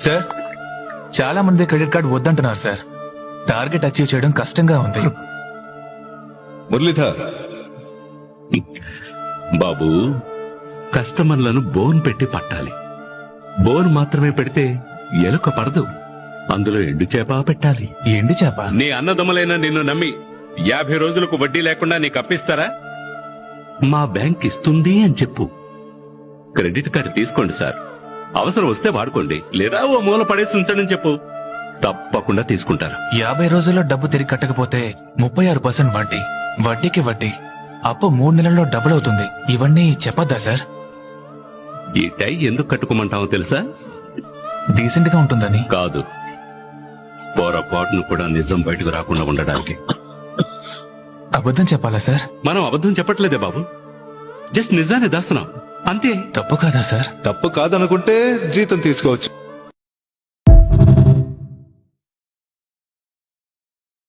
Sir, చాలా మంది credit card వద్దంటున్నారు సార్. టార్గెట్ అచీవ్ చేయడం కష్టంగా ఉంది. మురళీధర్, బాబు, కస్టమర్లను బోన్ పెట్టి పట్టాలి. బోన్ మాత్రమే పెడితే ఎలుక పడదు. అందులో ఎండు చేప పెట్టాలి. ఎండి చేప? నీ అన్నదమ్ములైన నిన్ను నమ్మి 50 రోజులకు వడ్డీ లేకుండా నీకు అప్పిస్తారా? మా బ్యాంక్ ఇస్తుంది అని చెప్పు. క్రెడిట్ కార్డు తీసుకోండి సార్, అవసరం వస్తే వాడుకోండి, లేదా ఓ మూల పడేసి ఉంచండి చెప్పు. తప్పకుండా తీసుకుంటారు. 50 రోజుల్లో డబ్బు తిరిగి కట్టకపోతే 36% వడ్డీ, వడ్డీకి వడ్డీ, అప్పు 3 నెలల్లో డబుల్ అవుతుంది. ఇవన్నీ చెప్పొద్దా సార్? ఈ టై ఎందుకు కట్టుకోమంటావో తెలుసా? డీసెంట్ గా ఉంటుందని. కాదు, పొరపాటును కూడా నిజం బయటకు రాకుండా ఉండడానికి. అబద్ధం చెప్పాలా సార్? మనం అబద్ధం చెప్పట్లేదే బాబు, జస్ట్ నిజాన్ని దాస్తున్నాం అంతే. తప్పు కాదా సార్? తప్పు కాదనుకుంటే జీతం తీసుకోవచ్చు.